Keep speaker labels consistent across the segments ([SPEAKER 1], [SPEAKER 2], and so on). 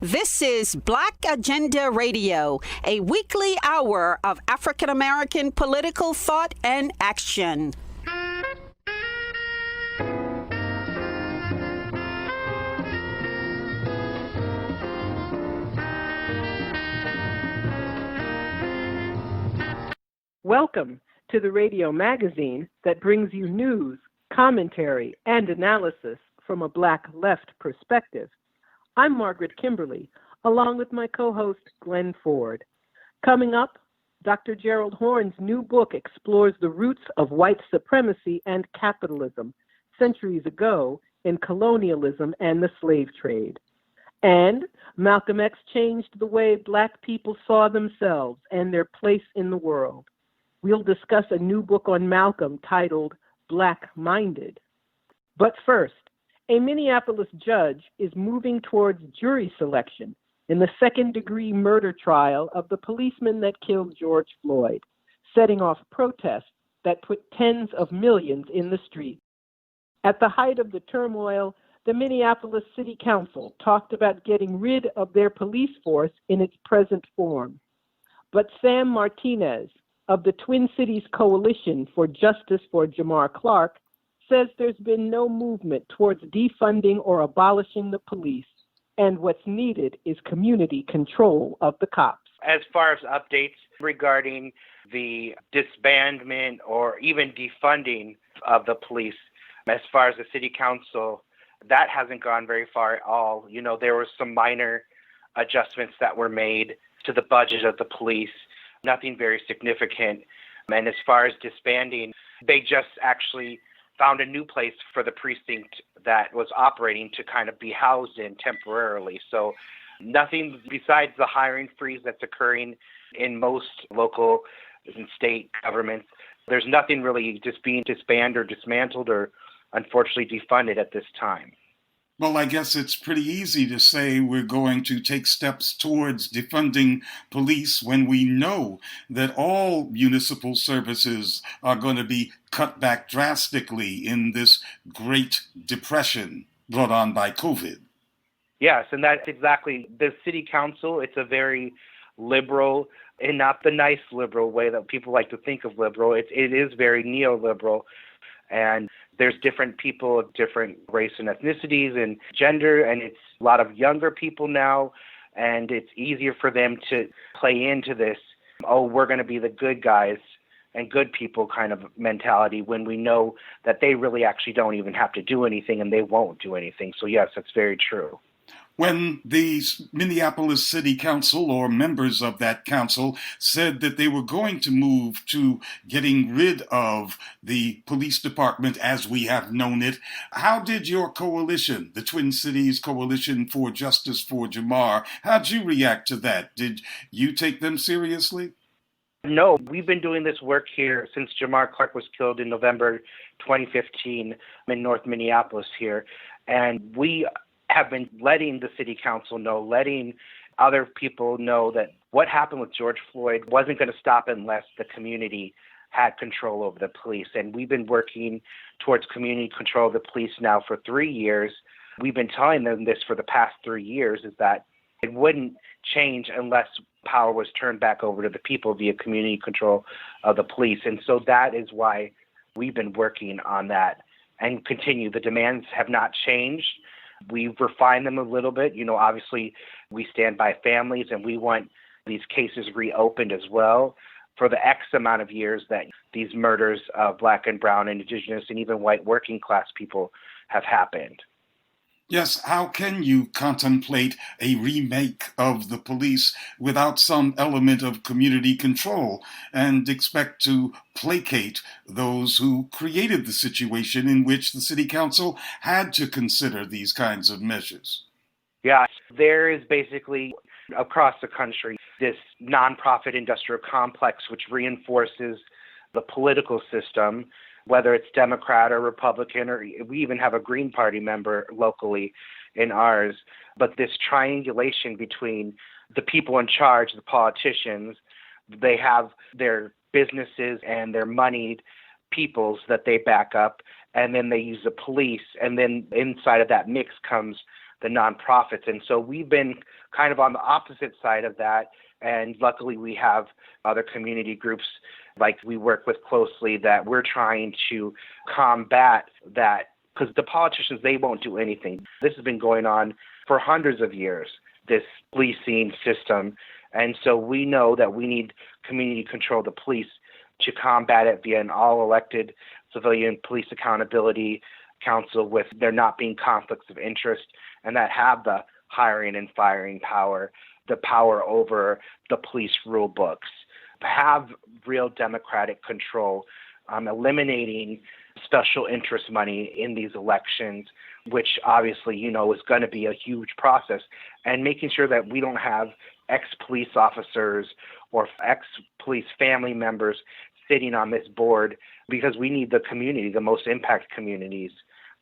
[SPEAKER 1] This is Black Agenda Radio, a weekly hour of African American political thought and action.
[SPEAKER 2] Welcome to the radio magazine that brings you news, commentary, and analysis from a Black left perspective. I'm Margaret Kimberley, along with my co-host, Glen Ford. Coming up, Dr. Gerald Horne's new book explores the roots of white supremacy and capitalism centuries ago in colonialism and the slave trade. And Malcolm X changed the way Black people saw themselves and their place in the world. We'll discuss a new book on Malcolm titled Black-Minded. But first, a Minneapolis judge is moving towards jury selection in the second-degree murder trial of the policeman that killed George Floyd, setting off protests that put tens of millions in the street. At the height of the turmoil, the Minneapolis City Council talked about getting rid of their police force in its present form. But Sam Martinez of the Twin Cities Coalition for Justice for Jamar Clark says there's been no movement towards defunding or abolishing the police, and what's needed is community control of the cops.
[SPEAKER 3] As far as updates regarding the disbandment or even defunding of the police, as far as the city council, that hasn't gone very far at all. You know, there were some minor adjustments that were made to the budget of the police, nothing very significant. And as far as disbanding, they just actually found a new place for the precinct that was operating to kind of be housed in temporarily. So nothing besides the hiring freeze that's occurring in most local and state governments. There's nothing really just being disbanded or dismantled or unfortunately defunded at this time.
[SPEAKER 4] Well, I guess it's pretty easy to say we're going to take steps towards defunding police when we know that all municipal services are going to be cut back drastically in this Great Depression brought on by COVID.
[SPEAKER 3] Yes, and that's exactly the city council. It's a very liberal, and not the nice liberal way that people like to think of liberal. It is very neoliberal. And there's different people of different race and ethnicities and gender, and it's a lot of younger people now, and it's easier for them to play into this, oh, we're going to be the good guys and good people kind of mentality when we know that they really actually don't even have to do anything and they won't do anything. So yes, that's very true.
[SPEAKER 4] When the Minneapolis City Council or members of that council said that they were going to move to getting rid of the police department as we have known it, how did your coalition, the Twin Cities Coalition for Justice for Jamar, how'd you react to that? Did you take them seriously?
[SPEAKER 3] No, we've been doing this work here since Jamar Clark was killed in November 2015 in North Minneapolis here, and we have been letting the city council know, letting other people know that what happened with George Floyd wasn't going to stop unless the community had control over the police. And we've been working towards community control of the police now for 3 years. We've been telling them this for the past 3 years, is that it wouldn't change unless power was turned back over to the people via community control of the police. And so that is why we've been working on that and continue. The demands have not changed. We've refined them a little bit. You know, obviously, we stand by families and we want these cases reopened as well for the X amount of years that these murders of Black and brown and indigenous and even white working class people have happened.
[SPEAKER 4] Yes, how can you contemplate a remake of the police without some element of community control and expect to placate those who created the situation in which the city council had to consider these kinds of measures?
[SPEAKER 3] Yeah, there is basically across the country this nonprofit industrial complex which reinforces the political system, whether it's Democrat or Republican, or we even have a Green Party member locally in ours. But this triangulation between the people in charge, the politicians, they have their businesses and their moneyed peoples that they back up, and then they use the police. And then inside of that mix comes the nonprofits. And so we've been kind of on the opposite side of that. And luckily we have other community groups like we work with closely that we're trying to combat that, because the politicians, they won't do anything. This has been going on for hundreds of years, this policing system. And so we know that we need community control of the police to combat it via an all-elected civilian police accountability council with there not being conflicts of interest and that have the hiring and firing power, the power over the police rule books, have real democratic control, eliminating special interest money in these elections, which obviously, is going to be a huge process, and making sure that we don't have ex-police officers or ex-police family members sitting on this board, because we need the community, the most impacted communities,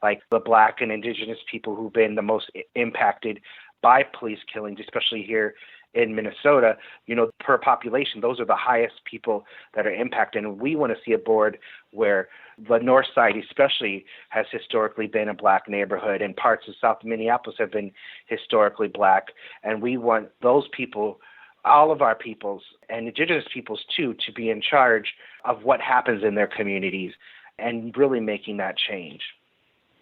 [SPEAKER 3] like the Black and Indigenous people who've been the most impacted by police killings, especially here in Minnesota. Per population, those are the highest people that are impacted. And we want to see a board where the North Side especially has historically been a Black neighborhood, and parts of South Minneapolis have been historically Black. And we want those people, all of our peoples and Indigenous peoples too, to be in charge of what happens in their communities and really making that change.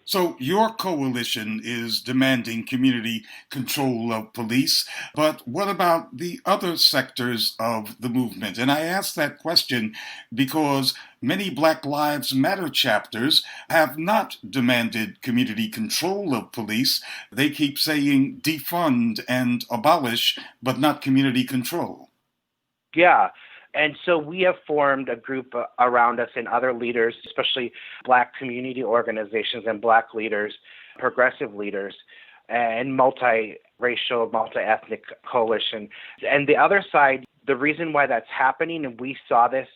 [SPEAKER 4] So your coalition is demanding community control of police, but what about the other sectors of the movement? And I ask that question because many Black Lives Matter chapters have not demanded community control of police. They keep saying defund and abolish, but not community control.
[SPEAKER 3] Yeah. And so we have formed a group around us and other leaders, especially Black community organizations and Black leaders, progressive leaders, and multi-racial, multi-ethnic coalition. And the other side, the reason why that's happening, and we saw this,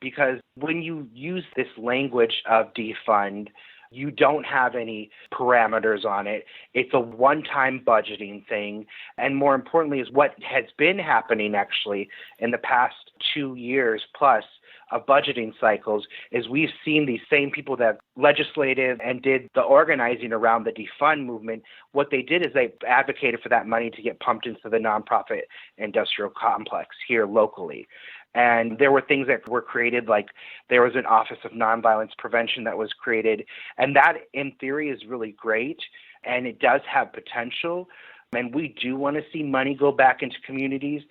[SPEAKER 3] because when you use this language of defund, you don't have any parameters on it. It's a one-time budgeting thing. And more importantly is what has been happening actually in the past 2 years plus of budgeting cycles is we've seen these same people that legislated and did the organizing around the defund movement. What they did is they advocated for that money to get pumped into the nonprofit industrial complex here locally. And there were things that were created, like there was an Office of Nonviolence Prevention that was created. And that, in theory, is really great. And it does have potential. And we do want to see money go back into communities.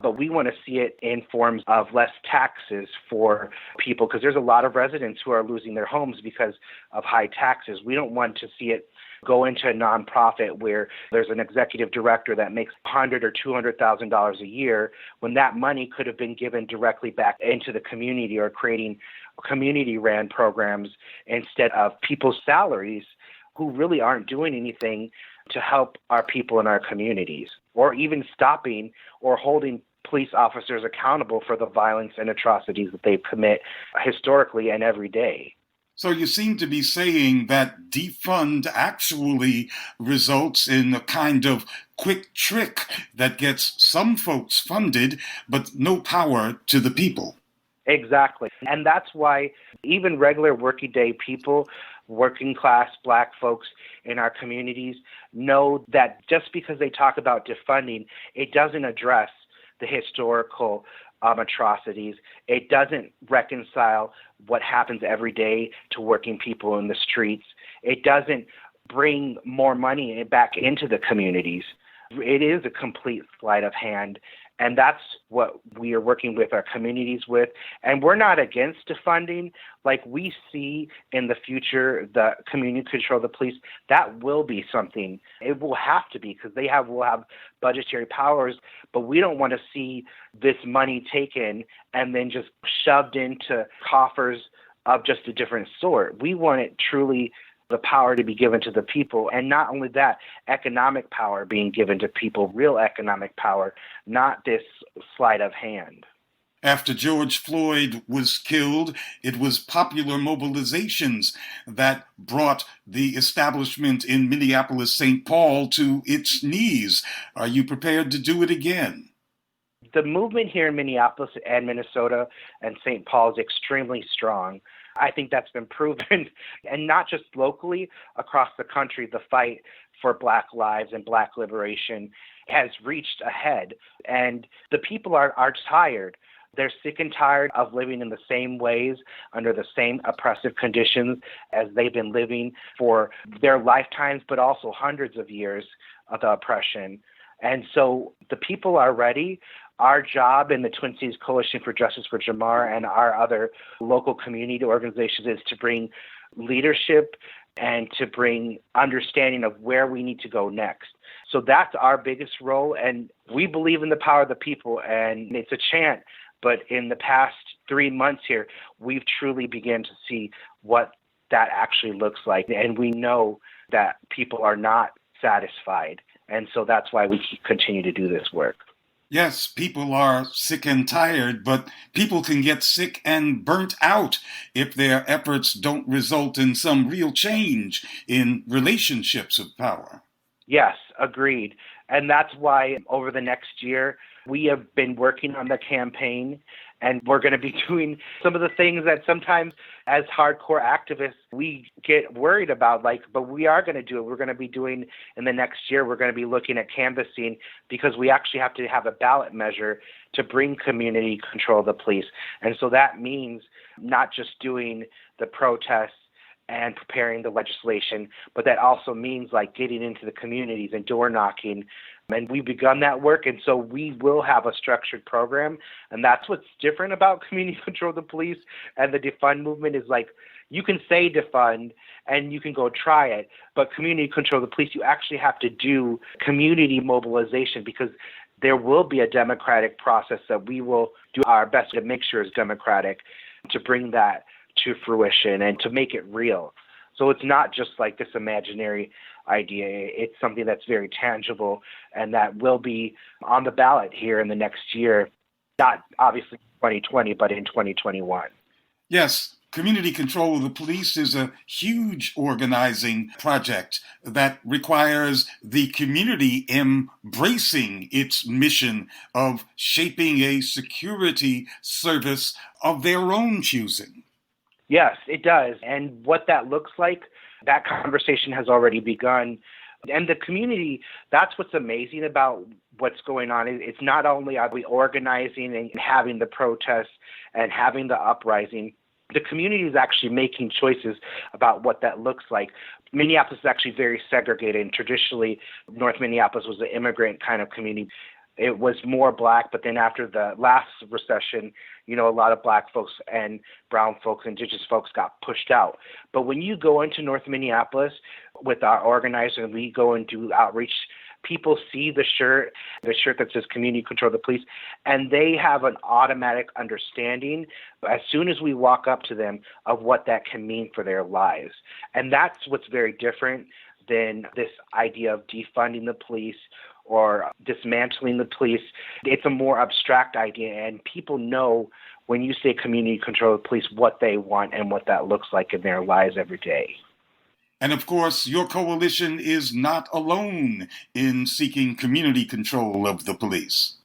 [SPEAKER 3] But we want to see it in forms of less taxes for people, because there's a lot of residents who are losing their homes because of high taxes. We don't want to see it go into a nonprofit where there's an executive director that makes $100,000 or $200,000 a year, when that money could have been given directly back into the community or creating community-ran programs instead of people's salaries who really aren't doing anything to help our people in our communities, or even stopping or holding police officers accountable for the violence and atrocities that they commit historically and every day.
[SPEAKER 4] So you seem to be saying that defund actually results in a kind of quick trick that gets some folks funded, but no power to the people.
[SPEAKER 3] Exactly. And that's why even regular working day people, working class Black folks in our communities, know that just because they talk about defunding, it doesn't address the historical atrocities. It doesn't reconcile what happens every day to working people in the streets. It doesn't bring more money back into the communities. It is a complete sleight of hand. And that's what we are working with our communities with. And we're not against defunding. Like we see in the future, the community control of the police, that will be something. It will have to be, because will have budgetary powers. But we don't want to see this money taken and then just shoved into coffers of just a different sort. We want it truly the power to be given to the people. And not only that, economic power being given to people, real economic power, not this sleight of hand.
[SPEAKER 4] After George Floyd was killed, it was popular mobilizations that brought the establishment in Minneapolis, St. Paul to its knees. Are you prepared to do it again?
[SPEAKER 3] The movement here in Minneapolis and Minnesota and St. Paul is extremely strong. I think that's been proven, and not just locally, across the country, the fight for Black lives and Black liberation has reached a head. And the people are tired. They're sick and tired of living in the same ways, under the same oppressive conditions as they've been living for their lifetimes, but also hundreds of years of the oppression. And so the people are ready. Our job in the Twin Cities Coalition for Justice for Jamar and our other local community organizations is to bring leadership and to bring understanding of where we need to go next. So that's our biggest role, and we believe in the power of the people, and it's a chant, but in the past 3 months here, we've truly begun to see what that actually looks like, and we know that people are not satisfied, and so that's why we continue to do this work.
[SPEAKER 4] Yes, people are sick and tired, but people can get sick and burnt out if their efforts don't result in some real change in relationships of power.
[SPEAKER 3] Yes, agreed. And that's why over the next year, we have been working on the campaign, and we're going to be doing some of the things that sometimes as hardcore activists we get worried about, but we are going to do it. We're going to be doing in the next year, we're going to be looking at canvassing, because we actually have to have a ballot measure to bring community control of the police. And so that means not just doing the protests and preparing the legislation, but that also means getting into the communities and door knocking. And we've begun that work, and so we will have a structured program. And that's what's different about community control of the police and the defund movement is you can say defund and you can go try it, but community control of the police, you actually have to do community mobilization, because there will be a democratic process that we will do our best to make sure is democratic, to bring that to fruition and to make it real. So it's not just this imaginary idea. It's something that's very tangible and that will be on the ballot here in the next year, not obviously 2020, but in 2021.
[SPEAKER 4] Yes, community control of the police is a huge organizing project that requires the community embracing its mission of shaping a security service of their own choosing.
[SPEAKER 3] Yes, it does. And what that looks like, that conversation has already begun. And the community, that's what's amazing about what's going on. It's not only are we organizing and having the protests and having the uprising, the community is actually making choices about what that looks like. Minneapolis is actually very segregated, and traditionally North Minneapolis was an immigrant kind of community. It was more Black, but then after the last recession, a lot of Black folks and brown folks, indigenous folks got pushed out. But when you go into North Minneapolis with our organizer and we go and do outreach, people see the shirt that says community control of the police, and they have an automatic understanding as soon as we walk up to them of what that can mean for their lives. And that's what's very different than this idea of defunding the police or dismantling the police. It's a more abstract idea, and people know when you say community control of the police what they want and what that looks like in their lives every day.
[SPEAKER 4] And of course, your coalition is not alone in seeking community control of the police.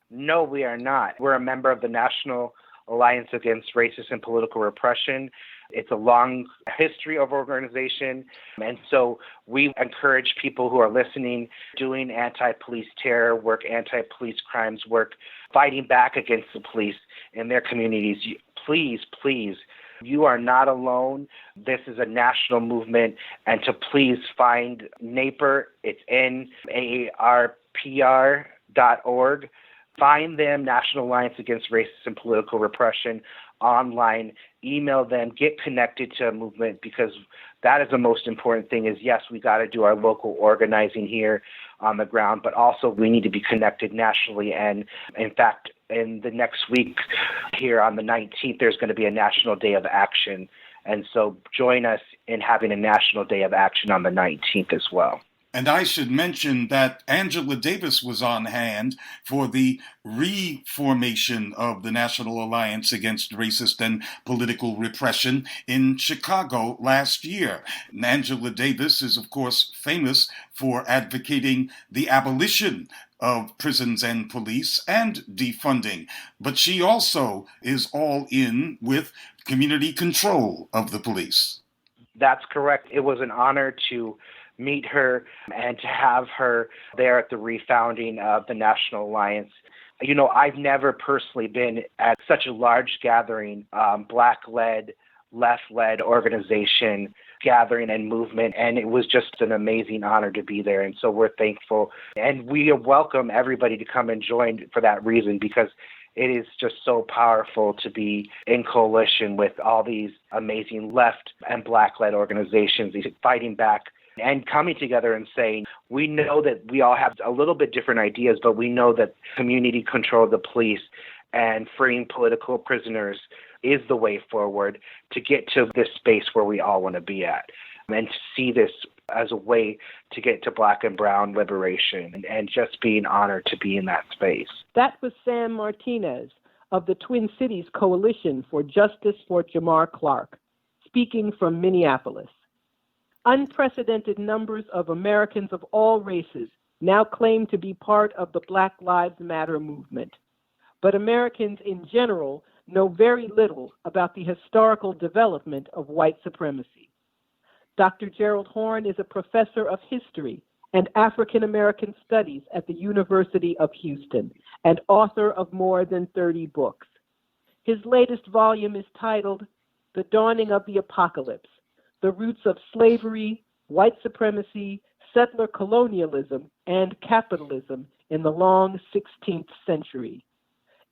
[SPEAKER 3] No, we are not. We're a member of the National Alliance Against Racist and Political Repression. It's a long history of organization, and so we encourage people who are listening, doing anti-police terror work, anti-police crimes work, fighting back against the police in their communities. Please, you are not alone. This is a national movement, and to please find NAPR. It's NAARPR.org. Find them, National Alliance Against Racist and Political Repression, online, email them, get connected to a movement, because that is the most important thing is, yes, we got to do our local organizing here on the ground, but also we need to be connected nationally. And in fact, in the next week here on the 19th, there's going to be a National Day of Action. And so join us in having a National Day of Action on the 19th as well.
[SPEAKER 4] And I should mention that Angela Davis was on hand for the reformation of the National Alliance Against Racist and Political Repression in Chicago last year. And Angela Davis is, of course, famous for advocating the abolition of prisons and police and defunding. But she also is all in with community control of the police.
[SPEAKER 3] That's correct. It was an honor to meet her and to have her there at the refounding of the National Alliance. You know, I've never personally been at such a large gathering, Black-led, left-led organization gathering and movement, and it was just an amazing honor to be there. And so we're thankful, and we welcome everybody to come and join for that reason, because it is just so powerful to be in coalition with all these amazing left and Black-led organizations fighting back and coming together and saying, we know that we all have a little bit different ideas, but we know that community control of the police and freeing political prisoners is the way forward to get to this space where we all want to be at, and to see this as a way to get to Black and brown liberation, and just being honored to be in that space.
[SPEAKER 2] That was Sam Martinez of the Twin Cities Coalition for Justice for Jamar Clark, speaking from Minneapolis. Unprecedented numbers of Americans of all races now claim to be part of the Black Lives Matter movement. But Americans in general know very little about the historical development of white supremacy. Dr. Gerald Horne is a professor of history and African American studies at the University of Houston and author of more than 30 books. His latest volume is titled The Dawning of the Apocalypse: The Roots of Slavery, White Supremacy, Settler Colonialism, and Capitalism in the Long 16th Century.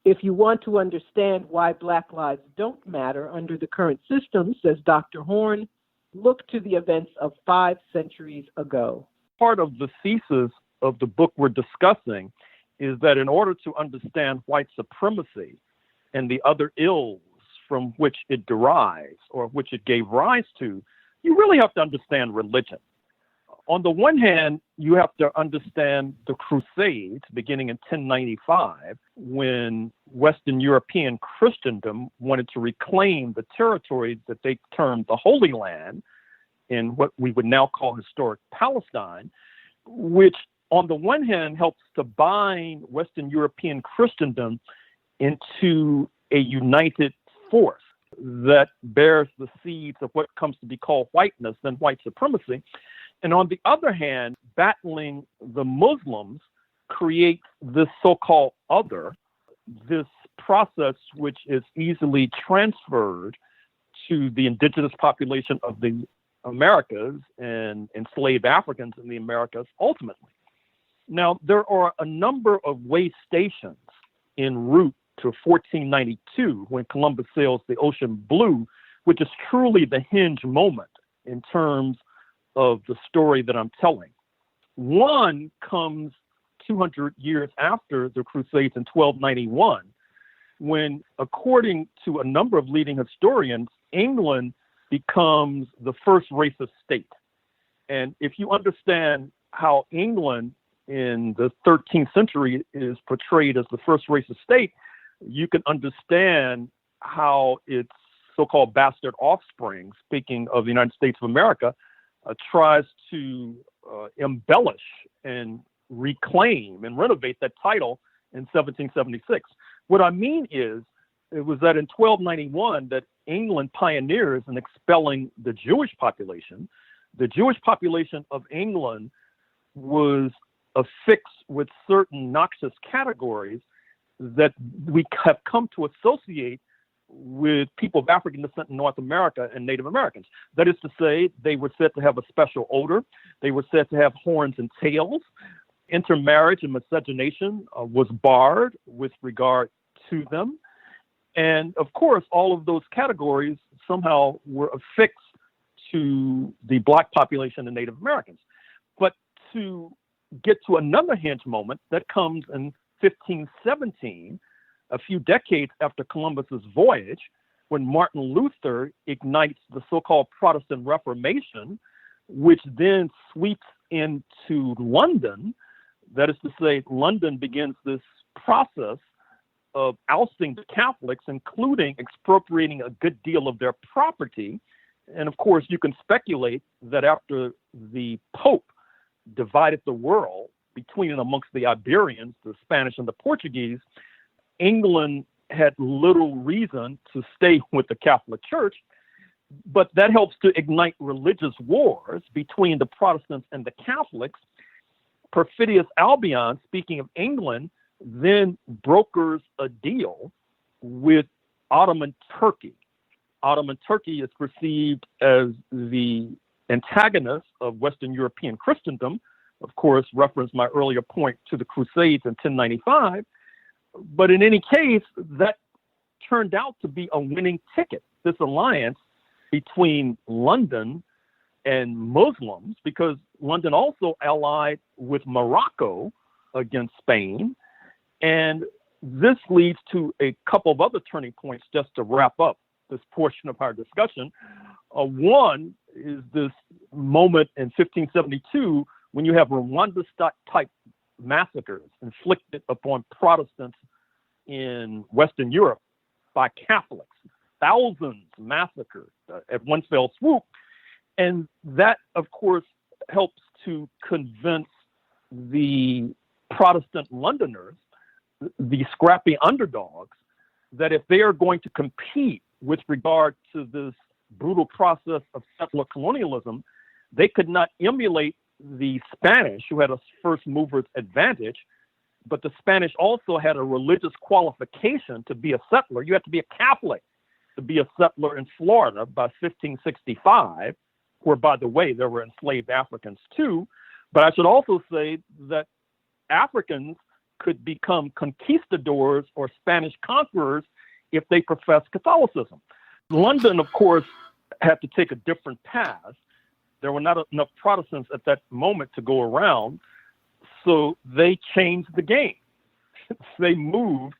[SPEAKER 2] If you want to understand why Black lives don't matter under the current system, says Dr. Horne, look to the events of 5 centuries ago.
[SPEAKER 5] Part of the thesis of the book we're discussing is that in order to understand white supremacy and the other ills from which it derives or which it gave rise to, you really have to understand religion. On the one hand, you have to understand the Crusades beginning in 1095, when Western European Christendom wanted to reclaim the territory that they termed the Holy Land in what we would now call historic Palestine, which on the one hand helps to bind Western European Christendom into a united force that bears the seeds of what comes to be called whiteness, then white supremacy. And on the other hand, battling the Muslims creates this so-called other, this process which is easily transferred to the indigenous population of the Americas and enslaved Africans in the Americas ultimately. Now, there are a number of way stations en route to 1492 when Columbus sails the ocean blue, which is truly the hinge moment in terms of the story that I'm telling. One comes 200 years after the Crusades in 1291, when, according to a number of leading historians, England becomes the first racist state. And if you understand how England in the 13th century is portrayed as the first racist state, you can understand how its so-called bastard offspring, speaking of the United States of America, tries to embellish and reclaim and renovate that title in 1776. What I mean is, it was that in 1291 that England pioneers in expelling the Jewish population. The Jewish population of England was affixed with certain noxious categories that we have come to associate with people of African descent in North America and Native Americans. That is to say, they were said to have a special odor. They were said to have horns and tails. Intermarriage and miscegenation was barred with regard to them. And of course, all of those categories somehow were affixed to the Black population and Native Americans. But to get to another hinge moment that comes in 1517, a few decades after Columbus's voyage, when Martin Luther ignites the so-called Protestant Reformation, which then sweeps into London. That is to say, London begins this process of ousting the Catholics, including expropriating a good deal of their property. And of course, you can speculate that after the Pope divided the world between and amongst the Iberians, the Spanish and the Portuguese, England had little reason to stay with the Catholic Church. But that helps to ignite religious wars between the Protestants and the Catholics. Perfidious Albion, speaking of England, then brokers a deal with Ottoman Turkey. Ottoman Turkey is perceived as the antagonist of Western European Christendom. Of course, reference my earlier point to the Crusades in 1095. But in any case, that turned out to be a winning ticket, this alliance between London and Muslims, because London also allied with Morocco against Spain. And this leads to a couple of other turning points just to wrap up this portion of our discussion. One is this moment in 1572 when you have Rwanda-type massacres inflicted upon Protestants in Western Europe by Catholics. Thousands massacred at one fell swoop. And that, of course, helps to convince the Protestant Londoners, the scrappy underdogs, that if they are going to compete with regard to this brutal process of settler colonialism, they could not emulate the Spanish, who had a first mover's advantage, but the Spanish also had a religious qualification to be a settler. You had to be a Catholic to be a settler in Florida by 1565, where, by the way, there were enslaved Africans too. But I should also say that Africans could become conquistadors or Spanish conquerors if they professed Catholicism. London, of course, had to take a different path. There were not enough Protestants at that moment to go around, so they changed the game. They moved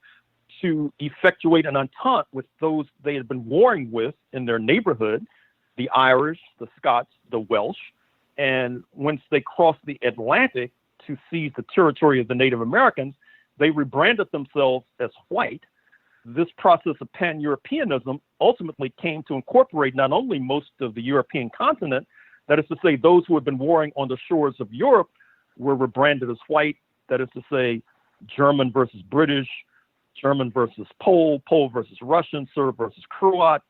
[SPEAKER 5] to effectuate an entente with those they had been warring with in their neighborhood, the Irish, the Scots, the Welsh. And once they crossed the Atlantic to seize the territory of the Native Americans, they rebranded themselves as white. This process of pan-Europeanism ultimately came to incorporate not only most of the European continent, that is to say, those who had been warring on the shores of Europe were rebranded as white, that is to say, German versus British, German versus Pole, Pole versus Russian, Serb versus Croat,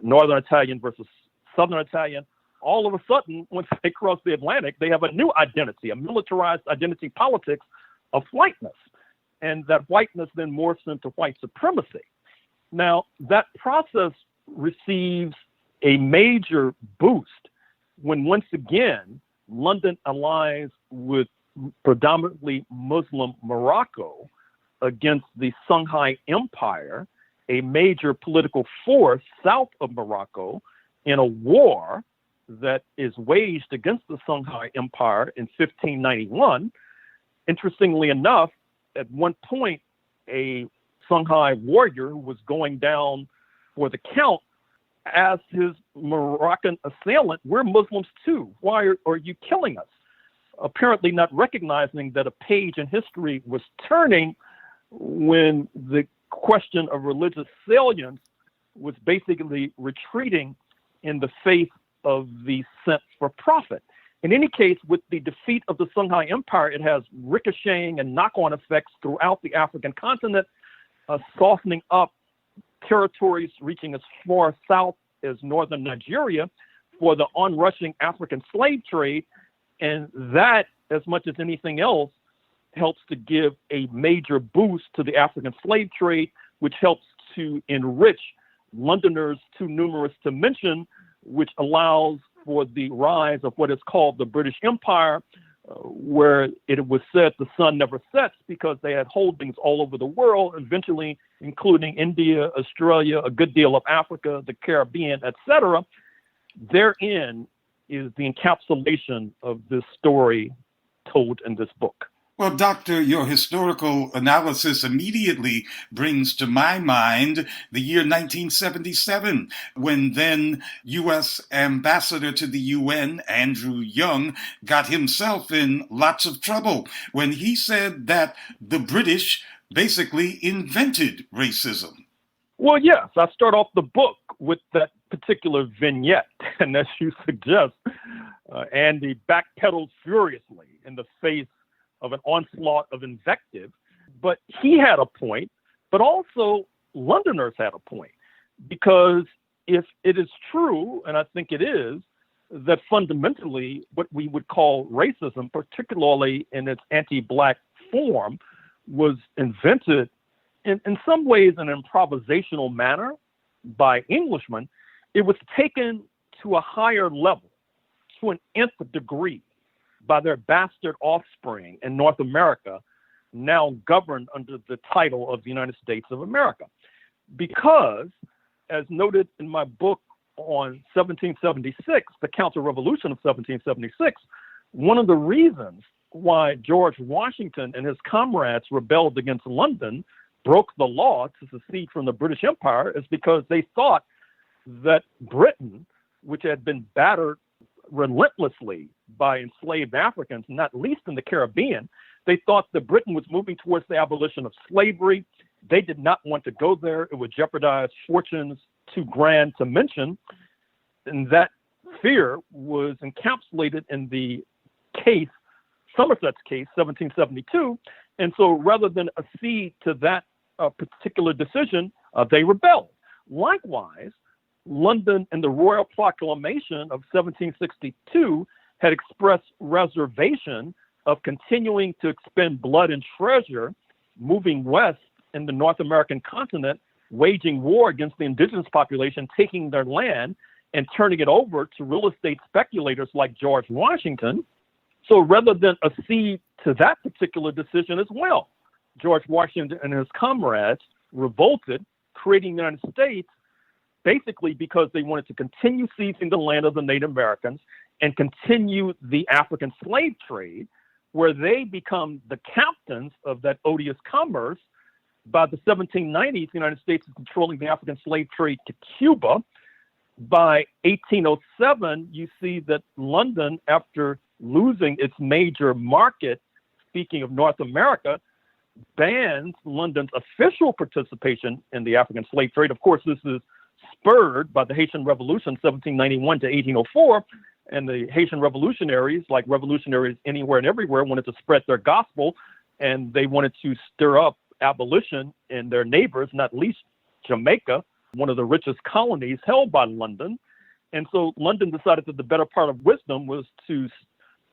[SPEAKER 5] Northern Italian versus Southern Italian. All of a sudden, once they cross the Atlantic, they have a new identity, a militarized identity politics of whiteness. And that whiteness then morphs into white supremacy. Now, that process receives a major boost when once again, London allies with predominantly Muslim Morocco against the Songhai Empire, a major political force south of Morocco, in a war that is waged against the Songhai Empire in 1591. Interestingly enough, at one point, a Songhai warrior who was going down for the count asked his Moroccan assailant, "We're Muslims too. Why are you killing us?" Apparently not recognizing that a page in history was turning when the question of religious salience was basically retreating in the face of the sense for profit. In any case, with the defeat of the Songhai Empire, it has ricocheting and knock-on effects throughout the African continent, softening up territories reaching as far south as northern Nigeria for the onrushing African slave trade. And that, as much as anything else, helps to give a major boost to the African slave trade, which helps to enrich Londoners too numerous to mention, which allows for the rise of what is called the British Empire, where it was said the sun never sets because they had holdings all over the world, eventually including India, Australia, a good deal of Africa, the Caribbean, etc. Therein is the encapsulation of this story told in this book.
[SPEAKER 4] Well, Doctor, your historical analysis immediately brings to my mind the year 1977, when then U.S. Ambassador to the UN, Andrew Young, got himself in lots of trouble when he said that the British basically invented racism.
[SPEAKER 5] Well, yes, I start off the book with that particular vignette, and as you suggest, Andy backpedaled furiously in the face of an onslaught of invective. But he had a point, but also Londoners had a point, because if it is true, and I think it is, that fundamentally what we would call racism, particularly in its anti-Black form, was invented in some ways in an improvisational manner by Englishmen, it was taken to a higher level, to an nth degree, by their bastard offspring in North America, now governed under the title of the United States of America. Because, as noted in my book on 1776, the counter-revolution of 1776, one of the reasons why George Washington and his comrades rebelled against London, broke the law to secede from the British Empire, is because they thought that Britain, which had been battered relentlessly by enslaved Africans, not least in the Caribbean, they thought that Britain was moving towards the abolition of slavery. They did not want to go there. It would jeopardize fortunes too grand to mention. And that fear was encapsulated in the case, Somerset's case, 1772. And so rather than accede to that particular decision, they rebelled. Likewise, London in the Royal Proclamation of 1762 had expressed reservation of continuing to expend blood and treasure, moving west in the North American continent, waging war against the indigenous population, taking their land and turning it over to real estate speculators like George Washington. So rather than accede to that particular decision as well, George Washington and his comrades revolted, creating the United States basically because they wanted to continue seizing the land of the Native Americans and continue the African slave trade, where they become the captains of that odious commerce. By the 1790s, the United States is controlling the African slave trade to Cuba. By 1807, you see that London, after losing its major market, speaking of North America, bans London's official participation in the African slave trade. Of course, this is spurred by the Haitian Revolution, 1791 to 1804, and the Haitian revolutionaries, like revolutionaries anywhere and everywhere, wanted to spread their gospel, and they wanted to stir up abolition in their neighbors, not least Jamaica, one of the richest colonies held by London. And so London decided that the better part of wisdom was to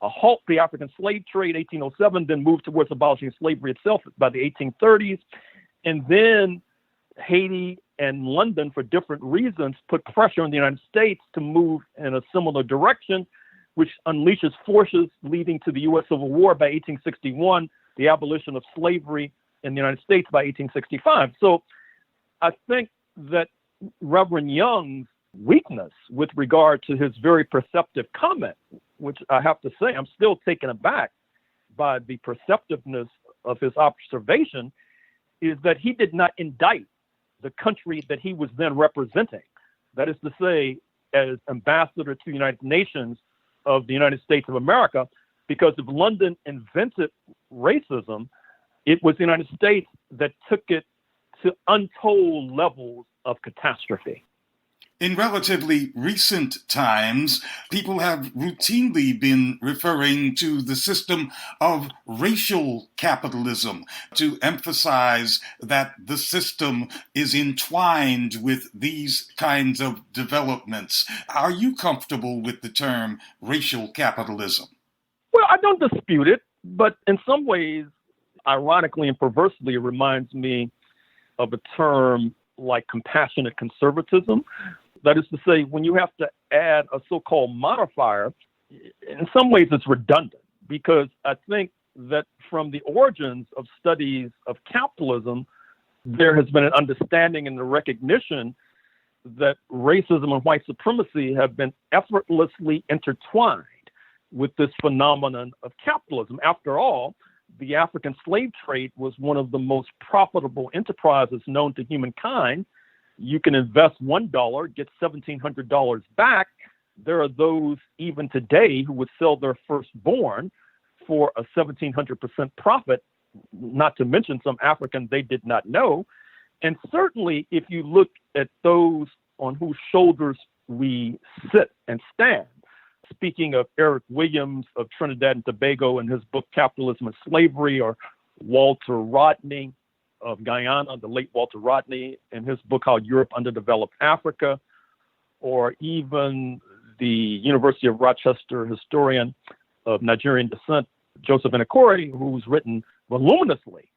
[SPEAKER 5] halt the African slave trade, 1807, then move towards abolishing slavery itself by the 1830s. And then Haiti and London, for different reasons, put pressure on the United States to move in a similar direction, which unleashes forces leading to the U.S. Civil War by 1861, the abolition of slavery in the United States by 1865. So I think that Reverend Young's weakness with regard to his very perceptive comment, which I have to say I'm still taken aback by the perceptiveness of his observation, is that he did not indict the country that he was then representing. That is to say, as ambassador to the United Nations of the United States of America, because if London invented racism, it was the United States that took it to untold levels of catastrophe.
[SPEAKER 4] In relatively recent times, people have routinely been referring to the system of racial capitalism to emphasize that the system is entwined with these kinds of developments. Are you comfortable with the term racial capitalism?
[SPEAKER 5] Well, I don't dispute it, but in some ways, ironically and perversely, it reminds me of a term like compassionate conservatism. That is to say, when you have to add a so-called modifier, in some ways it's redundant, because I think that from the origins of studies of capitalism, there has been an understanding and a recognition that racism and white supremacy have been effortlessly intertwined with this phenomenon of capitalism. After all, the African slave trade was one of the most profitable enterprises known to humankind. You can invest $1, get $1,700 back. There are those even today who would sell their firstborn for a 1,700% profit, not to mention some African they did not know. And certainly, if you look at those on whose shoulders we sit and stand, speaking of Eric Williams of Trinidad and Tobago in his book, Capitalism and Slavery, or Walter Rodney of Guyana, the late Walter Rodney, in his book, How Europe Underdeveloped Africa, or even the University of Rochester historian of Nigerian descent, Joseph Inakore, who's written voluminously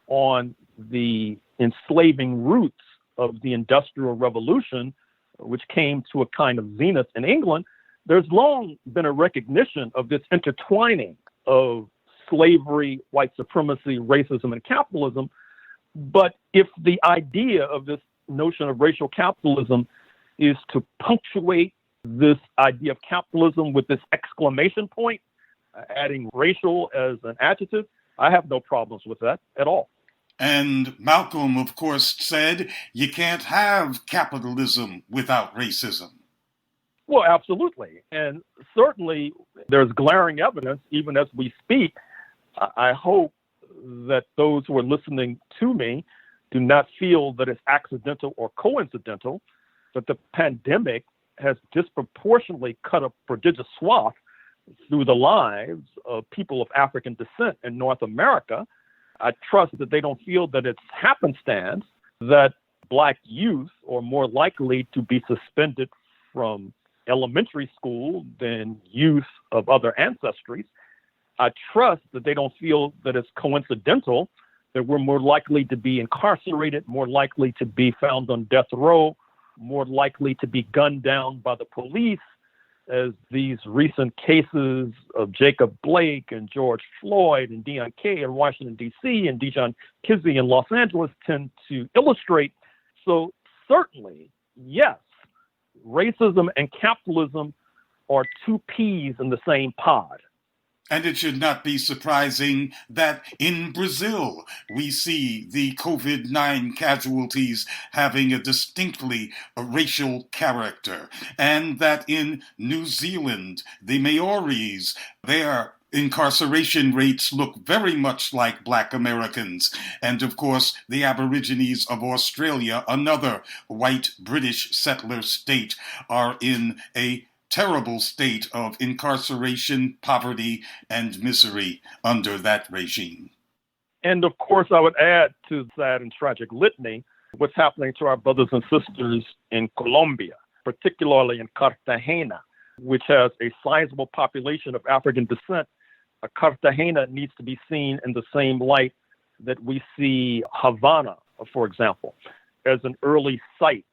[SPEAKER 5] on the enslaving roots of the Industrial Revolution, which came to a kind of zenith in England. There's long been a recognition of this intertwining of slavery, white supremacy, racism, and capitalism. But if the idea of this notion of racial capitalism is to punctuate this idea of capitalism with this exclamation point, adding racial as an adjective, I have no problems with that at all.
[SPEAKER 4] And Malcolm, of course, said you can't have capitalism without racism.
[SPEAKER 5] Well, absolutely. And certainly there's glaring evidence, even as we speak. I hope that those who are listening to me do not feel that it's accidental or coincidental, that the pandemic has disproportionately cut a prodigious swath through the lives of people of African descent in North America. I trust that they don't feel that it's happenstance that Black youth are more likely to be suspended from elementary school than youth of other ancestries. I trust that they don't feel that it's coincidental that we're more likely to be incarcerated, more likely to be found on death row, more likely to be gunned down by the police, as these recent cases of Jacob Blake and George Floyd and Deon Kay in Washington, D.C., and Dijon Kizzee in Los Angeles tend to illustrate. So certainly, yes, racism and capitalism are two peas in the same pod.
[SPEAKER 4] And it should not be surprising that in Brazil, we see the COVID-19 casualties having a distinctly racial character, and that in New Zealand, the Maoris, their incarceration rates look very much like Black Americans. And of course, the Aborigines of Australia, another white British settler state, are in a terrible state of incarceration, poverty, and misery under that regime.
[SPEAKER 5] And of course, I would add to that and tragic litany what's happening to our brothers and sisters in Colombia, particularly in Cartagena, which has a sizable population of African descent. Cartagena needs to be seen in the same light that we see Havana, for example, as an early site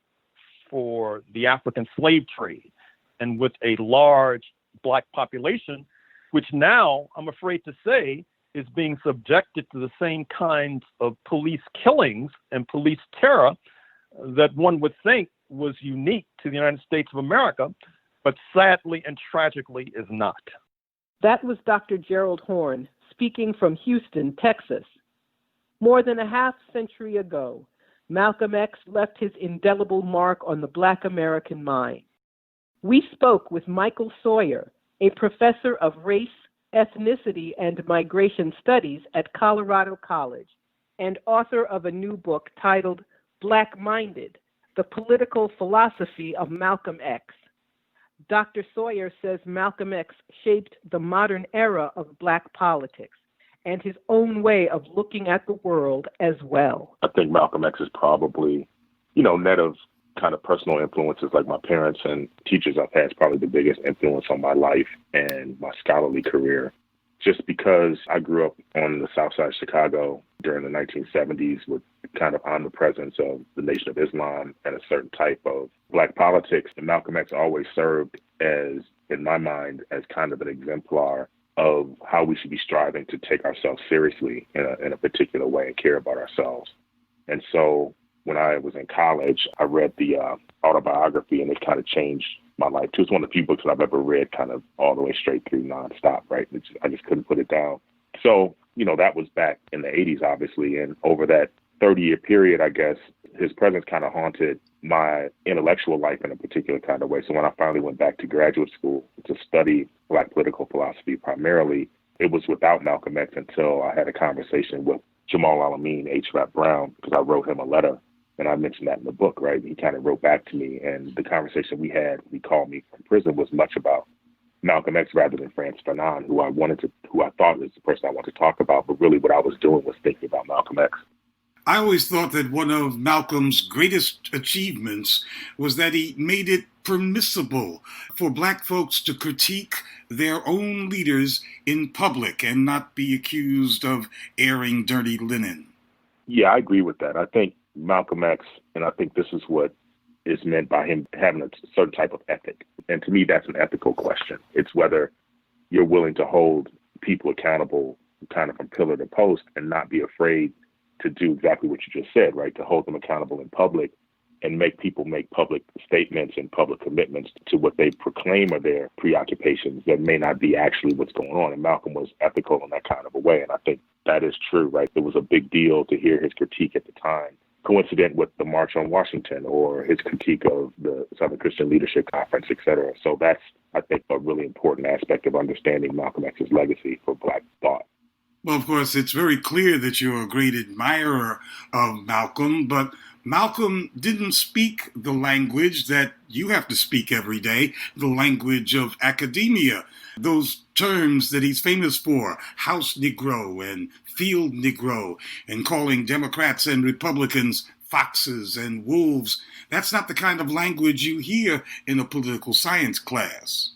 [SPEAKER 5] for the African slave trade, and with a large Black population, which now, I'm afraid to say, is being subjected to the same kinds of police killings and police terror that one would think was unique to the United States of America, but sadly and tragically is not.
[SPEAKER 2] That was Dr. Gerald Horne speaking from Houston, Texas. More than a half century ago, Malcolm X left his indelible mark on the Black American mind. We spoke with Michael Sawyer, a professor of race, ethnicity, and migration studies at Colorado College, and author of a new book titled Black-Minded, The Political Philosophy of Malcolm X. Dr. Sawyer says Malcolm X shaped the modern era of Black politics and his own way of looking at the world as well.
[SPEAKER 6] I think Malcolm X is probably, net of kind of personal influences like my parents and teachers I've had is probably the biggest influence on my life and my scholarly career. Just because I grew up on the south side of Chicago during the 1970s with kind of omnipresence of the Nation of Islam and a certain type of Black politics, and Malcolm X always served as, in my mind, as kind of an exemplar of how we should be striving to take ourselves seriously in a particular way and care about ourselves. And so when I was in college, I read the autobiography, and it kind of changed my life too. It's one of the few books that I've ever read kind of all the way straight through nonstop, right? I just couldn't put it down. So, that was back in the 80s, obviously. And over that 30-year period, I guess, his presence kind of haunted my intellectual life in a particular kind of way. So when I finally went back to graduate school to study Black political philosophy primarily, it was without Malcolm X until I had a conversation with Jamal Alameen, H. Rap Brown, because I wrote him a letter. And I mentioned that in the book, right? He kind of wrote back to me, and the conversation we had, he called me from prison, was much about Malcolm X rather than Frantz Fanon, who I thought was the person I wanted to talk about. But really what I was doing was thinking about Malcolm X.
[SPEAKER 4] I always thought that one of Malcolm's greatest achievements was that he made it permissible for Black folks to critique their own leaders in public and not be accused of airing dirty linen.
[SPEAKER 6] Yeah, I agree with that. I think Malcolm X, and I think this is what is meant by him having a certain type of ethic. And to me, that's an ethical question. It's whether you're willing to hold people accountable kind of from pillar to post and not be afraid to do exactly what you just said, right? To hold them accountable in public and make people make public statements and public commitments to what they proclaim are their preoccupations that may not be actually what's going on. And Malcolm was ethical in that kind of a way. And I think that is true, right? It was a big deal to hear his critique at the time, coincident with the March on Washington or his critique of the Southern Christian Leadership Conference, et cetera. So that's, I think, a really important aspect of understanding Malcolm X's legacy for Black thought.
[SPEAKER 4] Well, of course, it's very clear that you're a great admirer of Malcolm, but Malcolm didn't speak the language that you have to speak every day, the language of academia. Those terms that he's famous for, House Negro and Field Negro, and calling Democrats and Republicans foxes and wolves, that's not the kind of language you hear in a political science class.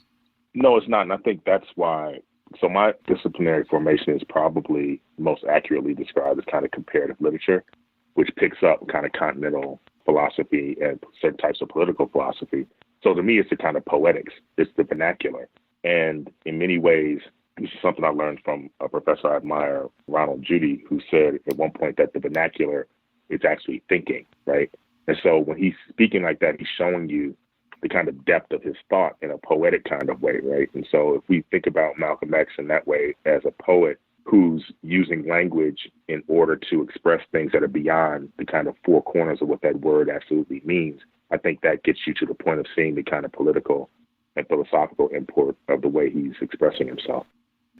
[SPEAKER 6] No, it's not. And I think that's why. So my disciplinary formation is probably most accurately described as kind of comparative literature, which picks up kind of continental philosophy and certain types of political philosophy. So to me, it's the kind of poetics. It's the vernacular. And in many ways, this is something I learned from a professor I admire, Ronald Judy, who said at one point that the vernacular is actually thinking, right? And so when he's speaking like that, he's showing you the kind of depth of his thought in a poetic kind of way, right? And so if we think about Malcolm X in that way as a poet who's using language in order to express things that are beyond the kind of four corners of what that word absolutely means, I think that gets you to the point of seeing the kind of political and philosophical import of the way he's expressing himself.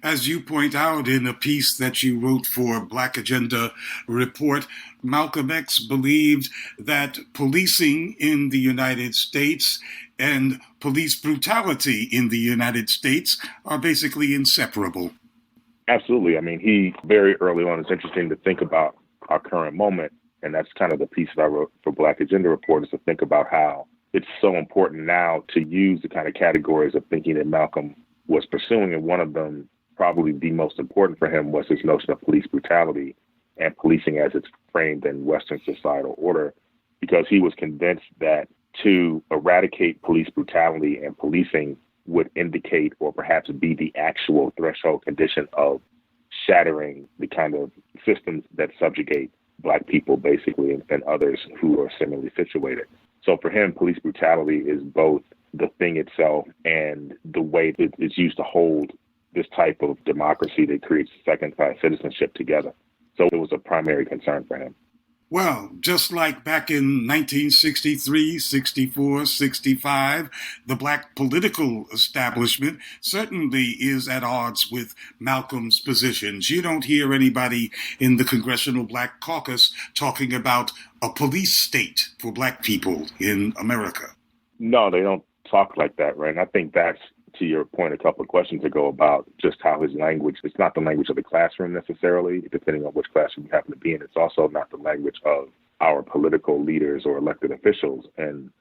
[SPEAKER 4] As you point out in a piece that you wrote for Black Agenda Report, Malcolm X believed that policing in the United States and police brutality in the United States are basically inseparable.
[SPEAKER 6] Absolutely. I mean, he very early on, it's interesting to think about our current moment. And that's kind of the piece that I wrote for Black Agenda Report, is to think about how it's so important now to use the kind of categories of thinking that Malcolm was pursuing. And one of them, probably the most important for him, was this notion of police brutality and policing as it's framed in Western societal order, because he was convinced that to eradicate police brutality and policing would indicate or perhaps be the actual threshold condition of shattering the kind of systems that subjugate Black people, basically, and others who are similarly situated. So for him, police brutality is both the thing itself and the way that it's used to hold this type of democracy that creates second-class citizenship together. So it was a primary concern for him.
[SPEAKER 4] Well, just like back in 1963, 64, 65, the Black political establishment certainly is at odds with Malcolm's positions. You don't hear anybody in the Congressional Black Caucus talking about a police state for Black people in America.
[SPEAKER 6] No, they don't talk like that, right? And I think that's, to your point a couple of questions ago, about just how his language, it's not the language of the classroom necessarily, depending on which classroom you happen to be in. It's also not the language of our political leaders or elected officials. And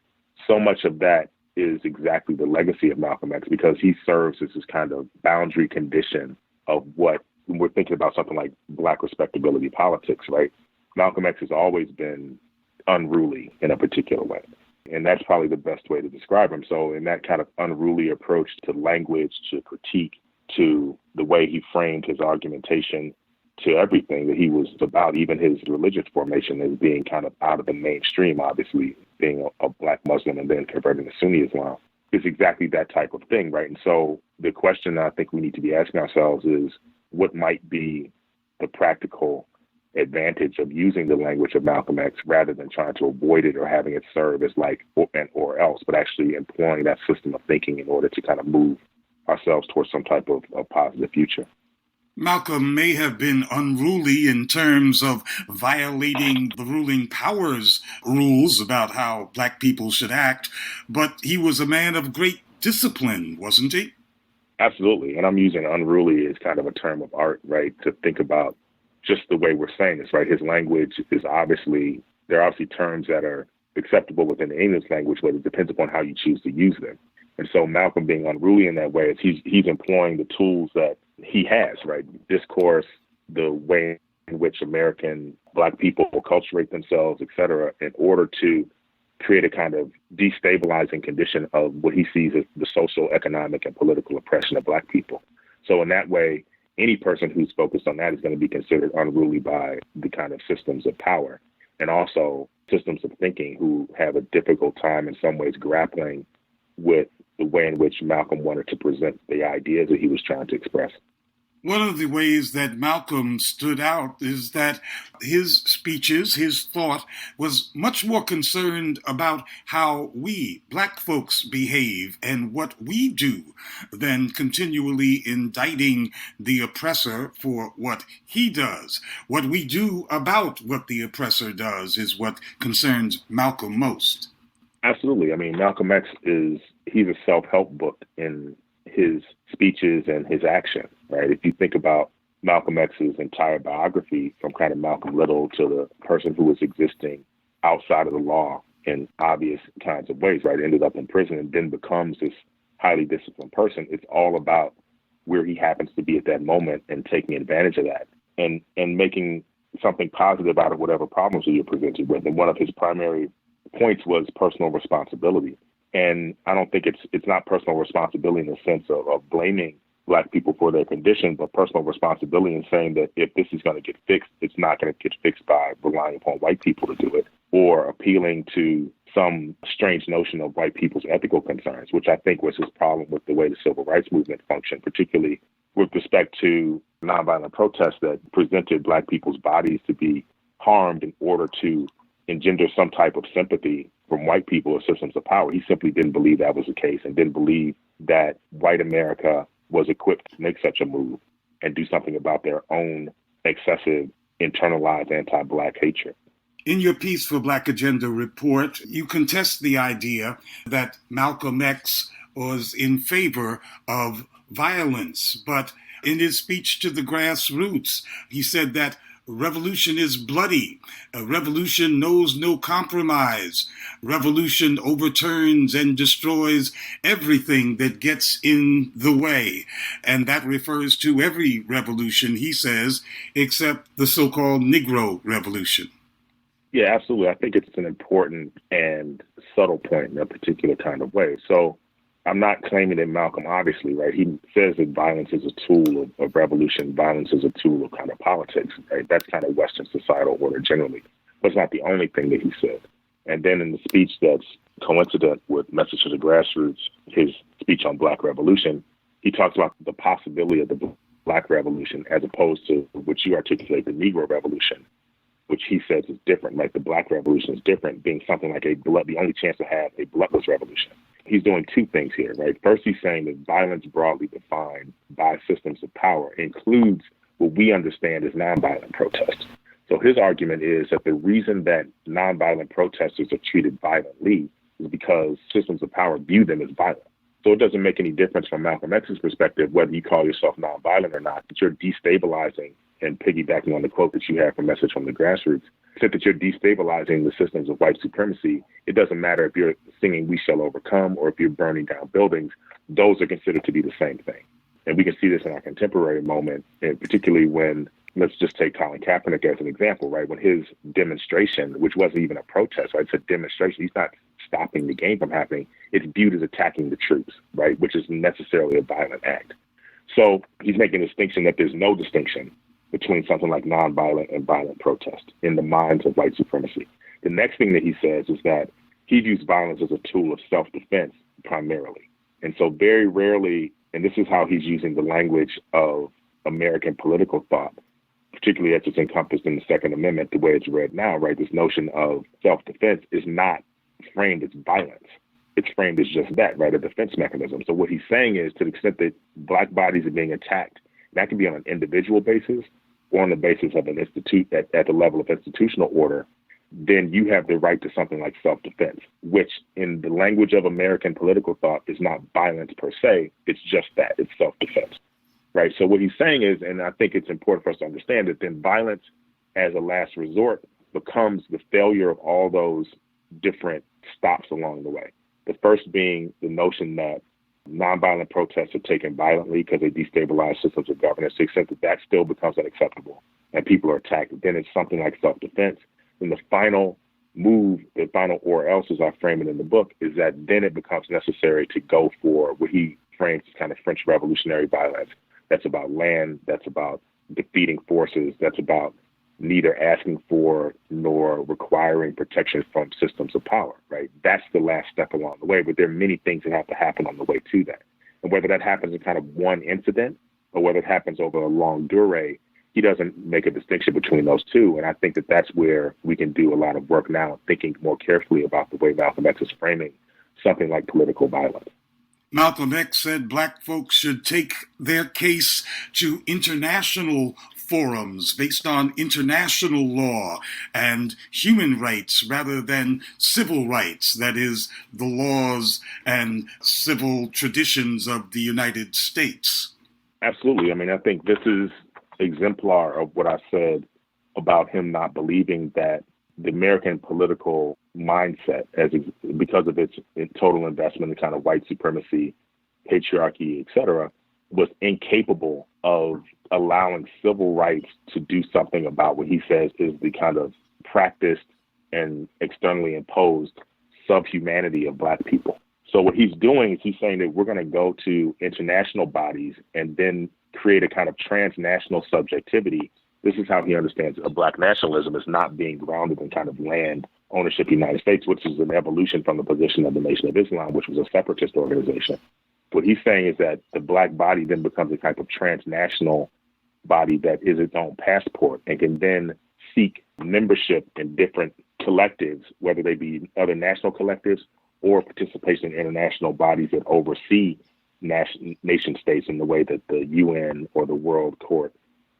[SPEAKER 6] so much of that is exactly the legacy of Malcolm X, because he serves as this kind of boundary condition of what, when we're thinking about something like Black respectability politics, right? Malcolm X has always been unruly in a particular way. And that's probably the best way to describe him. So in that kind of unruly approach to language, to critique, to the way he framed his argumentation, to everything that he was about, even his religious formation as being kind of out of the mainstream, obviously being a Black Muslim and then converting to Sunni Islam, is exactly that type of thing, right? And so the question I think we need to be asking ourselves is, what might be the practical advantage of using the language of Malcolm X rather than trying to avoid it or having it serve as like or else, but actually employing that system of thinking in order to kind of move ourselves towards some type of positive future.
[SPEAKER 4] Malcolm may have been unruly in terms of violating the ruling powers rules about how Black people should act, but he was a man of great discipline, wasn't he?
[SPEAKER 6] Absolutely. And I'm using unruly as kind of a term of art, right? To think about just the way we're saying this, right? His language is there are obviously terms that are acceptable within the English language, but it depends upon how you choose to use them. And so Malcolm being unruly in that way is he's employing the tools that he has, right? Discourse, the way in which American Black people culturate themselves, et cetera, in order to create a kind of destabilizing condition of what he sees as the social, economic, and political oppression of Black people. So in that way, any person who's focused on that is going to be considered unruly by the kind of systems of power and also systems of thinking who have a difficult time in some ways grappling with the way in which Malcolm wanted to present the ideas that he was trying to express.
[SPEAKER 4] One of the ways that Malcolm stood out is that his speeches, his thought, was much more concerned about how we, Black folks, behave and what we do than continually indicting the oppressor for what he does. What we do about what the oppressor does is what concerns Malcolm most.
[SPEAKER 6] Absolutely. I mean, Malcolm X he's a self-help book in his speeches and his action, right? If you think about Malcolm X's entire biography, from kind of Malcolm Little to the person who was existing outside of the law in obvious kinds of ways, right? Ended up in prison and then becomes this highly disciplined person. It's all about where he happens to be at that moment and taking advantage of that and making something positive out of whatever problems that you're presented with. And one of his primary points was personal responsibility. And I don't think it's not personal responsibility in the sense of blaming Black people for their condition, but personal responsibility in saying that if this is going to get fixed, it's not going to get fixed by relying upon white people to do it or appealing to some strange notion of white people's ethical concerns, which I think was his problem with the way the civil rights movement functioned, particularly with respect to nonviolent protests that presented Black people's bodies to be harmed in order to engender some type of sympathy from white people or systems of power. He simply didn't believe that was the case and didn't believe that white America was equipped to make such a move and do something about their own excessive, internalized anti-Black hatred.
[SPEAKER 4] In your piece for Black Agenda Report, you contest the idea that Malcolm X was in favor of violence, but in his speech to the grassroots, he said that revolution is bloody. A revolution knows no compromise. Revolution overturns and destroys everything that gets in the way. And that refers to every revolution, he says, except the so-called Negro Revolution.
[SPEAKER 6] Yeah, absolutely. I think it's an important and subtle point in a particular kind of way. So I'm not claiming that Malcolm, obviously, right? He says that violence is a tool of revolution. Violence is a tool of kind of politics, right? That's kind of Western societal order generally. But it's not the only thing that he said. And then in the speech that's coincident with Message to the Grassroots, his speech on Black Revolution, he talks about the possibility of the Black Revolution as opposed to what you articulate, the Negro Revolution, which he says is different. Like the Black Revolution is different, being something like the only chance to have a bloodless revolution. He's doing two things here, right? First, he's saying that violence broadly defined by systems of power includes what we understand as nonviolent protest. So his argument is that the reason that nonviolent protesters are treated violently is because systems of power view them as violent. So it doesn't make any difference from Malcolm X's perspective whether you call yourself nonviolent or not, that you're destabilizing, and piggybacking on the quote that you had from Message from the Grassroots, said that you're destabilizing the systems of white supremacy. It doesn't matter if you're singing We Shall Overcome or if you're burning down buildings. Those are considered to be the same thing. And we can see this in our contemporary moment, and particularly when, let's just take Colin Kaepernick as an example, right? When his demonstration, which wasn't even a protest, right? It's a demonstration. He's not stopping the game from happening. It's viewed as attacking the troops, right? Which is necessarily a violent act. So he's making a distinction that there's no distinction between something like nonviolent and violent protest in the minds of white supremacy. The next thing that he says is that he views violence as a tool of self-defense primarily. And so very rarely, and this is how he's using the language of American political thought, particularly as it's encompassed in the Second Amendment, the way it's read now, right? This notion of self-defense is not framed as violence. It's framed as just that, right? A defense mechanism. So what he's saying is, to the extent that Black bodies are being attacked, that can be on an individual basis or on the basis of an institute at the level of institutional order, then you have the right to something like self-defense, which in the language of American political thought is not violence per se. It's just that. It's self-defense. right? So what he's saying is, and I think it's important for us to understand that then violence as a last resort becomes the failure of all those different stops along the way. The first being the notion that nonviolent protests are taken violently because they destabilize systems of governance, to the extent that that still becomes unacceptable and people are attacked. Then it's something like self-defense. Then the final move, the final or else, as I frame it in the book, is that then it becomes necessary to go for what he frames as kind of French revolutionary violence. That's about land, that's about defeating forces, that's about neither asking for nor requiring protection from systems of power, right? That's the last step along the way, but there are many things that have to happen on the way to that. And whether that happens in kind of one incident or whether it happens over a long durée, he doesn't make a distinction between those two. And I think that that's where we can do a lot of work now, thinking more carefully about the way Malcolm X is framing something like political violence.
[SPEAKER 4] Malcolm X said black folks should take their case to international forums based on international law and human rights rather than civil rights, that is, the laws and civil traditions of the United States.
[SPEAKER 6] Absolutely. I mean, I think this is exemplar of what I said about him not believing that the American political mindset, because of its total investment in kind of white supremacy, patriarchy, et cetera, was incapable of allowing civil rights to do something about what he says is the kind of practiced and externally imposed subhumanity of black people. So what he's doing is he's saying that we're going to go to international bodies and then create a kind of transnational subjectivity. This is how he understands a black nationalism as not being grounded in kind of land ownership of the United States, which is an evolution from the position of the Nation of Islam, which was a separatist organization. What he's saying is that the black body then becomes a type of transnational body that is its own passport and can then seek membership in different collectives, whether they be other national collectives or participation in international bodies that oversee nation states in the way that the UN or the World Court,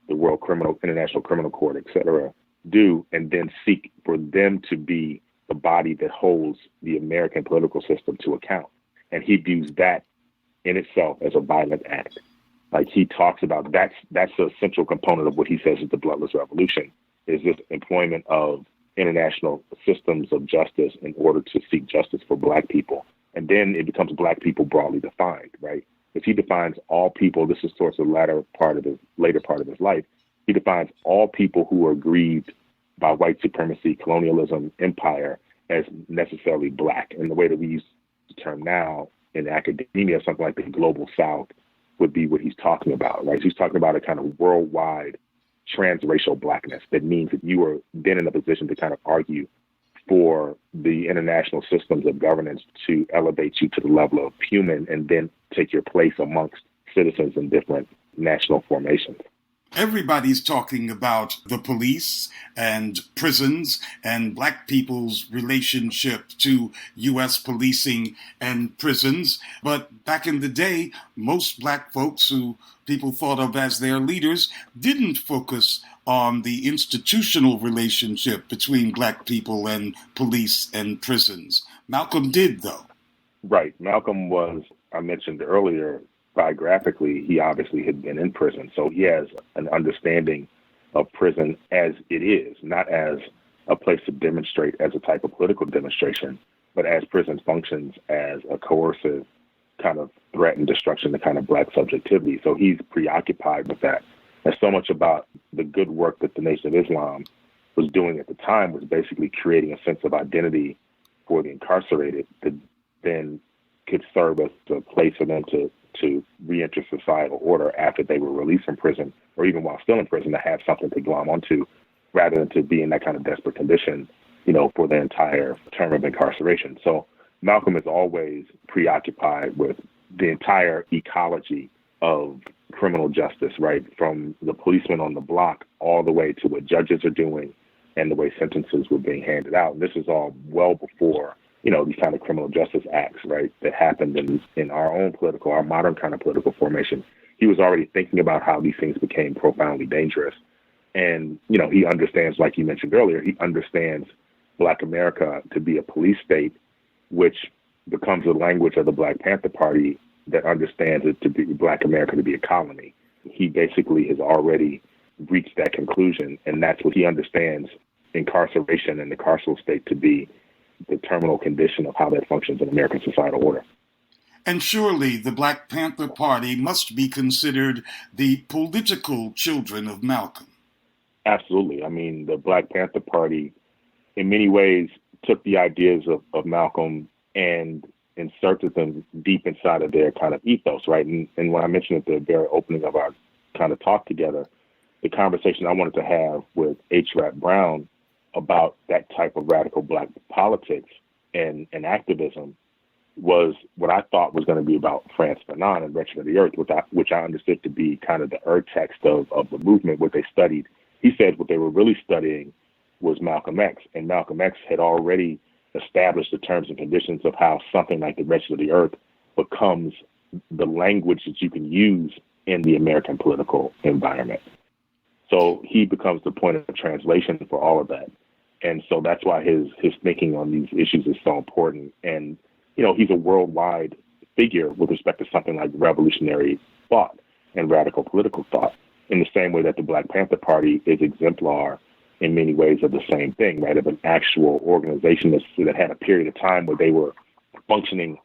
[SPEAKER 6] the World International Criminal Court, et cetera, do, and then seek for them to be the body that holds the American political system to account. And he views that in itself as a violent act. Like he talks about, that's a central component of what he says is the bloodless revolution, is this employment of international systems of justice in order to seek justice for black people. And then it becomes black people broadly defined, right? If he defines all people, this is towards the later part of his life, he defines all people who are aggrieved by white supremacy, colonialism, empire as necessarily black. And the way that we use the term now in academia, something like the global South would be what he's talking about, right? So he's talking about a kind of worldwide transracial blackness that means that you are then in a position to kind of argue for the international systems of governance to elevate you to the level of human and then take your place amongst citizens in different national formations.
[SPEAKER 4] Everybody's talking about the police and prisons and black people's relationship to U.S. policing and prisons. But back in the day, most black folks who people thought of as their leaders didn't focus on the institutional relationship between black people and police and prisons. Malcolm did, though.
[SPEAKER 6] Right. Malcolm was, I mentioned earlier, biographically, he obviously had been in prison. So he has an understanding of prison as it is, not as a place to demonstrate as a type of political demonstration, but as prison functions as a coercive kind of threat and destruction to kind of black subjectivity. So he's preoccupied with that. And so much about the good work that the Nation of Islam was doing at the time was basically creating a sense of identity for the incarcerated that then could serve as a place for them to re-enter societal order after they were released from prison, or even while still in prison, to have something to glom onto rather than to be in that kind of desperate condition, for the entire term of incarceration. So Malcolm is always preoccupied with the entire ecology of criminal justice, right? From the policeman on the block all the way to what judges are doing and the way sentences were being handed out. And this is all well before these kind of criminal justice acts, right, that happened in our modern kind of political formation. He was already thinking about how these things became profoundly dangerous. And, he understands, like you mentioned earlier, he understands Black America to be a police state, which becomes the language of the Black Panther Party that understands it to be Black America to be a colony. he basically has already reached that conclusion, and that's what he understands incarceration and the carceral state to be the terminal condition of how that functions in American societal order.
[SPEAKER 4] And surely the Black Panther Party must be considered the political children of Malcolm.
[SPEAKER 6] Absolutely. I mean, the Black Panther Party, in many ways, took the ideas of Malcolm and inserted them deep inside of their kind of ethos, right? And when I mentioned at the very opening of our kind of talk together, the conversation I wanted to have with H. Rap Brown about that type of radical Black politics and activism was what I thought was going to be about Frantz Fanon and Wretched of the Earth, which I understood to be kind of the text of the movement, what they studied. He said what they were really studying was Malcolm X, and Malcolm X had already established the terms and conditions of how something like the Wretched of the Earth becomes the language that you can use in the American political environment. So he becomes the point of translation for all of that. And so that's why his thinking on these issues is so important. And, he's a worldwide figure with respect to something like revolutionary thought and radical political thought, in the same way that the Black Panther Party is exemplar in many ways of the same thing, right? Of an actual organization that had a period of time where they were functioning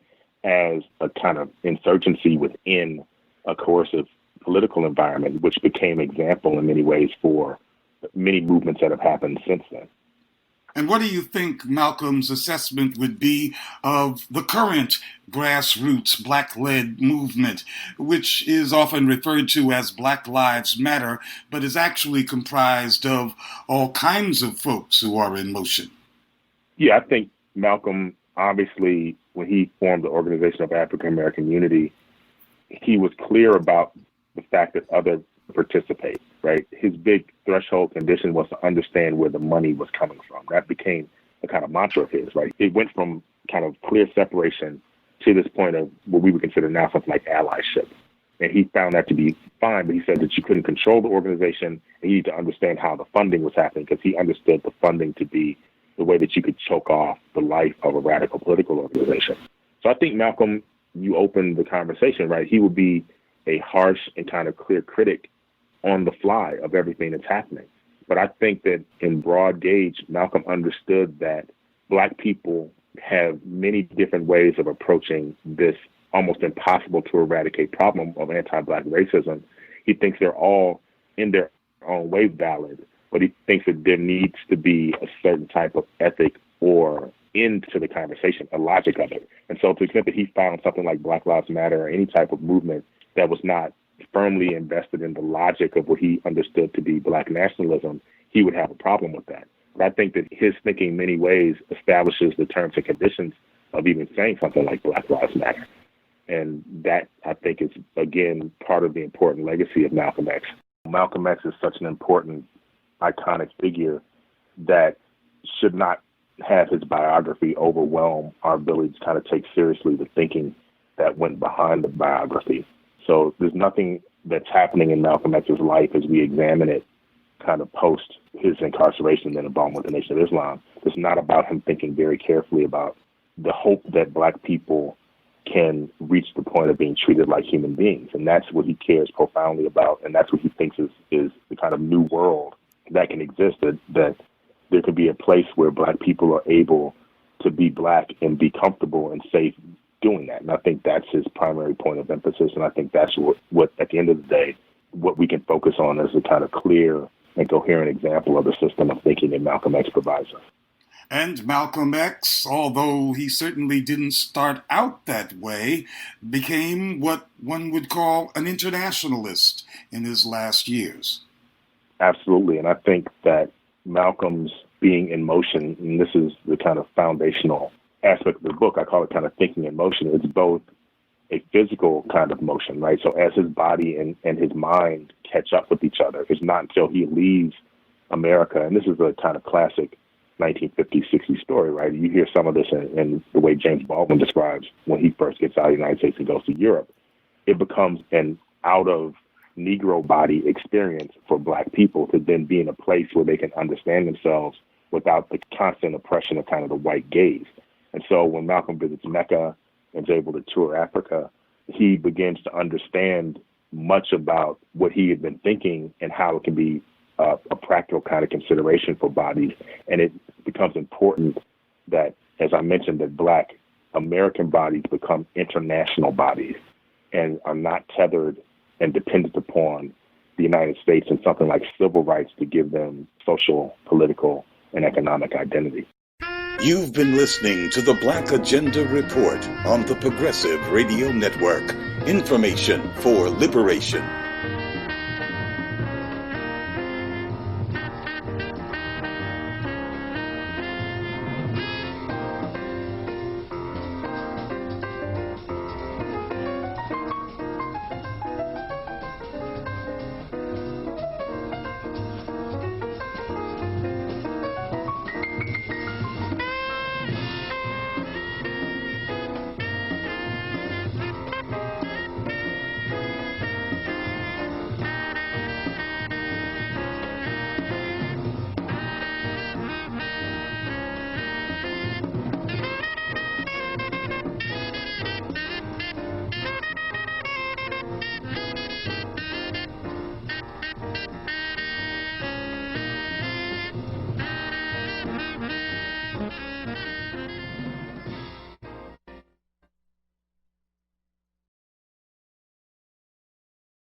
[SPEAKER 6] as a kind of insurgency within a coercive political environment, which became example in many ways for many movements that have happened since then.
[SPEAKER 4] And what do you think Malcolm's assessment would be of the current grassroots Black-led movement, which is often referred to as Black Lives Matter, but is actually comprised of all kinds of folks who are in motion?
[SPEAKER 6] Yeah, I think Malcolm, obviously, when he formed the Organization of African American Unity, he was clear about the fact that others participate, right? His big threshold condition was to understand where the money was coming from. That became a kind of mantra of his, right? It went from kind of clear separation to this point of what we would consider now something like allyship. And he found that to be fine, but he said that you couldn't control the organization and you need to understand how the funding was happening, because he understood the funding to be the way that you could choke off the life of a radical political organization. So I think Malcolm, you opened the conversation, right? He would be a harsh and kind of clear critic on the fly of everything that's happening. But I think that in broad gauge, Malcolm understood that Black people have many different ways of approaching this almost impossible to eradicate problem of anti-Black racism. He thinks they're all in their own way valid, but he thinks that there needs to be a certain type of ethic or into the conversation, a logic of it. And so to the extent that he found something like Black Lives Matter or any type of movement that was not firmly invested in the logic of what he understood to be Black nationalism, he would have a problem with that. But I think that his thinking in many ways establishes the terms and conditions of even saying something like Black Lives Matter. And that, I think, is, again, part of the important legacy of Malcolm X. Malcolm X is such an important, iconic figure that should not have his biography overwhelm our ability to kind of take seriously the thinking that went behind the biography. So there's nothing that's happening in Malcolm X's life as we examine it kind of post his incarceration and involvement with the Nation of Islam. It's not about him thinking very carefully about the hope that Black people can reach the point of being treated like human beings. And that's what he cares profoundly about. And that's what he thinks is the kind of new world that can exist, that there could be a place where Black people are able to be Black and be comfortable and safe doing that. And I think that's his primary point of emphasis. And I think that's what at the end of the day, what we can focus on as a kind of clear and coherent example of the system of thinking that Malcolm X provides us.
[SPEAKER 4] And Malcolm X, although he certainly didn't start out that way, became what one would call an internationalist in his last years.
[SPEAKER 6] Absolutely. And I think that Malcolm's being in motion, and this is the kind of foundational aspect of the book, I call it kind of thinking in motion. It's both a physical kind of motion, right? So as his body and his mind catch up with each other, it's not until he leaves America, and this is a kind of classic 1950s, 60s story, right? You hear some of this in the way James Baldwin describes when he first gets out of the United States and goes to Europe. It becomes an out of Negro body experience for Black people to then be in a place where they can understand themselves without the constant oppression of kind of the white gaze. And so when Malcolm visits Mecca and is able to tour Africa, he begins to understand much about what he had been thinking and how it can be a practical kind of consideration for bodies. And it becomes important that, as I mentioned, that Black American bodies become international bodies and are not tethered and dependent upon the United States and something like civil rights to give them social, political, and economic identity.
[SPEAKER 4] You've been listening to the Black Agenda Report on the Progressive Radio Network. Information for liberation.